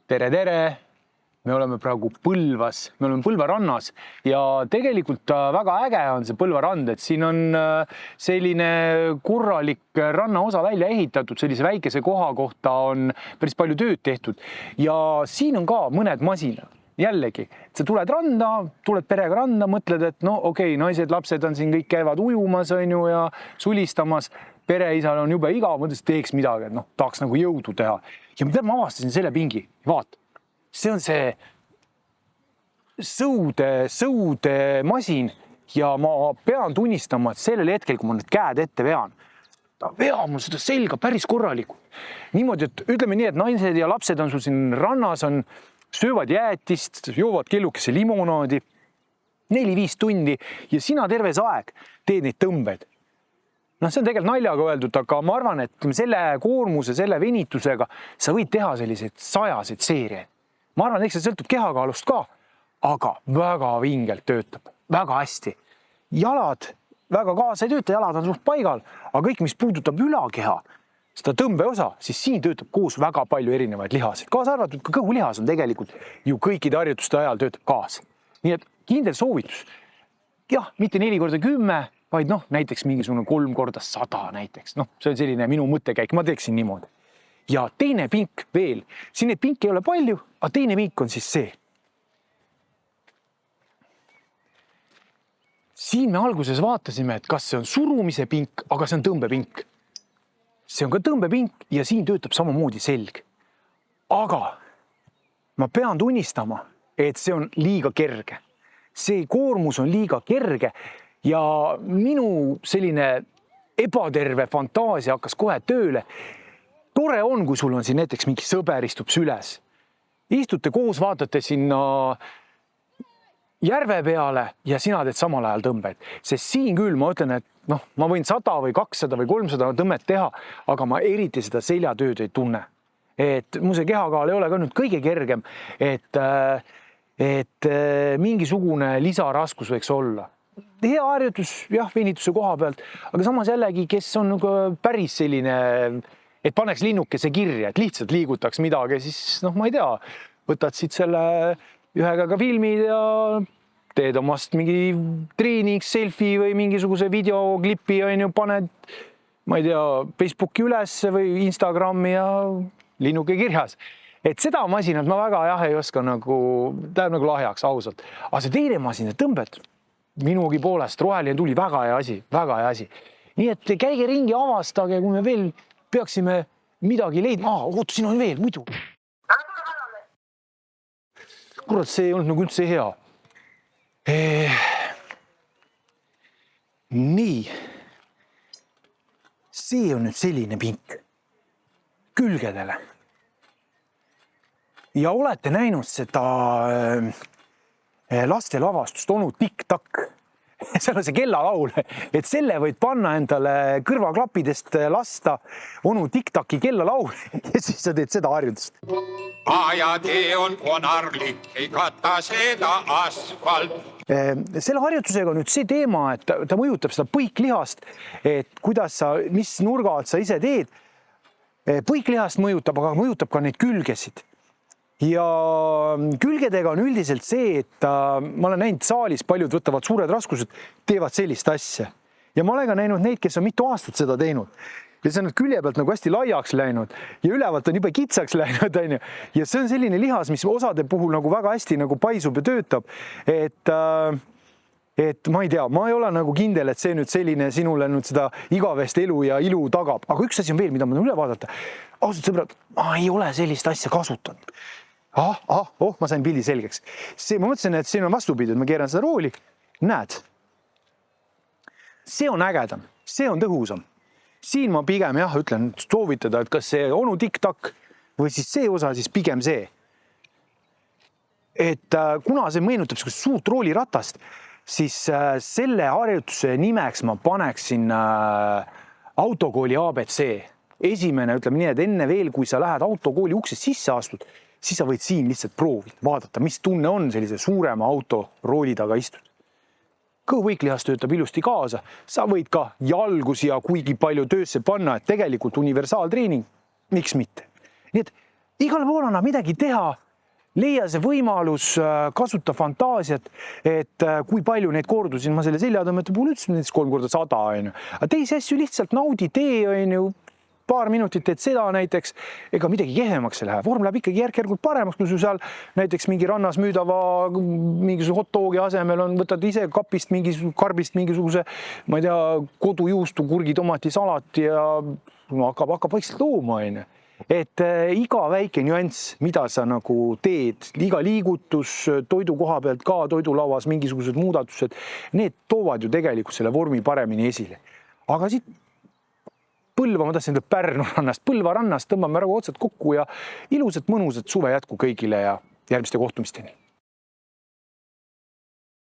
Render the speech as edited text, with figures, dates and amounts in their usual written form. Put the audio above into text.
Tere, tere! Me oleme praegu Põlvas, me oleme Põlva rannas ja tegelikult väga äge on see Põlva rand, et siin on selline korralik rannaosa välja ehitatud, sellise väikese koha kohta on päris palju tööd tehtud ja siin on ka mõned masinad. Jällegi, sa tuled randa, tuled perega randa, mõtled, et no okei, naised, lapsed on siin kõik käivad ujumas on ju ja sulistamas. Pereisal on jube igav, mõtles, teeks midagi, et tahaks nagu jõudu teha. Ja mida ma avastasin selle pingi? Vaat, see on see sõude masin ja ma pean tunnistama, et sellel hetkel, kui ma need käed ette vean, ta veab mul seda selga päris korralikult. Niimoodi, et ütleme nii, et naised ja lapsed on sul siin rannas, söövad jäätist, joovad kellukese limonaadi 4-5 tundi ja sina terve see aeg teed neid tõmbeid. See on tegelikult naljaga öeldud, aga ma arvan, et selle koormuse, selle venitusega sa võid teha selliseid 100 seeriaid. Ma arvan, eks see sõltub kehakaalust ka, aga väga vingelt töötab, väga hästi. Jalad väga kaasa ei tööta, jalad on suht paigal, aga kõik, mis puudutab ülakeha, seda tõmbeosa, siis siin töötab koos väga palju erinevaid lihasid. Kaasa arvatud ka kõhulihas on tegelikult ju kõikide harjutuste ajal töötab kaasa. Nii et kindel soovitus. Jah, mitte 4x10, vaid näiteks mingisugune 3x100 näiteks. See on selline minu mõttekäik, ma teeksin niimoodi. Ja teine pink veel. Siin neid pinke ei ole palju, aga teine pink on siis see. Siin me alguses vaatasime, et kas see on surumise pink, aga see on tõmbepink. See on ka tõmbepink ja siin töötab samamoodi selg. Aga ma pean tunnistama, et see on liiga kerge. See koormus on liiga kerge ja minu selline ebaterve fantaasia hakkas kohe tööle. Tore on, kui sul on siin näiteks mingi sõber istub süles. Istute koos, vaatate sinna järve peale ja sina teed samal ajal tõmbeid. Sest siin küll ma ütlen, et ma võin 100 või 200 või 300 tõmmet teha, aga ma eriti seda seljatööd ei tunne. Et mu see kehakaal ei ole ka nüüd kõige kergem, et mingisugune lisaraskus võiks olla. Hea harjutus, jah, venituse koha pealt, aga samas jällegi, kes on päris selline, et paneks linnukese kirja, et lihtsalt liigutaks midagi, siis ma ei tea, võtad siit selle ühega ka filmid ja teed omast mingi treening, selfie või mingisuguse videoklipi paned, ma ei tea, Facebooki üles või Instagrami ja linnuke kirjas. Et seda masinat ma väga ei oska tähendab nagu lahjaks, ausalt. Aga see teine masin, tõmbed minugi poolest, roheline tuli, väga hea asi. Nii et käige ringi, avastage, kui me veel peaksime midagi leidma. Oota, siin on veel, muidu. Kurat, see ei olnud nagu üldse hea. Nii. See on nüüd selline pink. Külgedele. Ja olete näinud seda laste lavastust, onu Tikk-Takk. Seal on see kellalaul, et selle võid panna endale kõrvaklappidest lasta onu Tikk-Takki kellalaul ja siis sa teed seda harjutust. Ajatee on konarlik, ei kata seda asfalt. Selle harjutusega on nüüd see teema, et ta mõjutab seda põiklihast, et kuidas sa, mis nurga alt sa ise teed. Põiklihast mõjutab, aga mõjutab ka neid külgesid. Ja külgedega on üldiselt see, et ma olen näinud saalis, paljud võtavad suured raskused, teevad sellist asja. Ja ma olen ka näinud neid, kes on mitu aastat seda teinud. Ja see on külje pealt nagu hästi laiaks läinud ja ülevalt on juba kitsaks läinud. Ja see on selline lihas, mis osade puhul nagu väga hästi nagu paisub ja töötab. Et ma ei tea, ma ei ole nagu kindel, et see nüüd selline sinule nüüd seda igavest elu ja ilu tagab. Aga üks asi on veel, mida ma üle vaadata. Ausalt sõbrad, ma ei ole sellist asja kasutanud. Ma sain pildi selgeks. Ma mõtlesin, et siin on vastupidi, et ma keeran seda rooli. Näed, see on ägedam, see on tõhusam. Siin ma pigem ütlen soovitada, et kas see onu Tikk-Takk või siis see osa, siis pigem see. Et kuna see meenutab suurt rooliratast, siis selle harjutuse nimeks ma paneksin autokooli ABC. Esimene, ütleme nii, et enne veel, kui sa lähed autokooli uksest sisse astud, siis sa võid siin lihtsalt proovida, vaadata, mis tunne on sellise suurema auto rooli taga istud. Kõhupõiklihas töötab ilusti kaasa, sa võid ka jalgusi ja kuigi palju töösse panna, et tegelikult universaaltreening, miks mitte. Nii et igal pool annab midagi teha. Leia see võimalus, kasuta fantaasiat, et kui palju neid kordusi, ma selle seljatõmmete puhul ütlesin, näiteks 3 korda 100 on ju. Aga teisi asju lihtsalt naudi, tee on ju, paar minutit teed seda näiteks, ega midagi kehvemaks ei lähe. Vorm läheb ikkagi järk-järgult paremaks, kui su seal näiteks mingi rannas müüdava mingisuguse hot dogi asemel on, võtad ise kapist karbist mingisuguse, ma ei tea, kodujuustu, kurgi, tomati, salati ja hakkab vaikselt looma, on ju. Et iga väike nüanss, mida sa nagu teed, iga liigutus toidu koha pealt ka, toidulauas mingisugused muudatused, need toovad ju tegelikult selle vormi paremini esile. Aga siit Põlva, ma tahtsin Pärnu rannast, Põlva rannast tõmbame ära otsad kokku ja ilusat mõnusat suve jätku kõigile ja järgmiste kohtumisteni.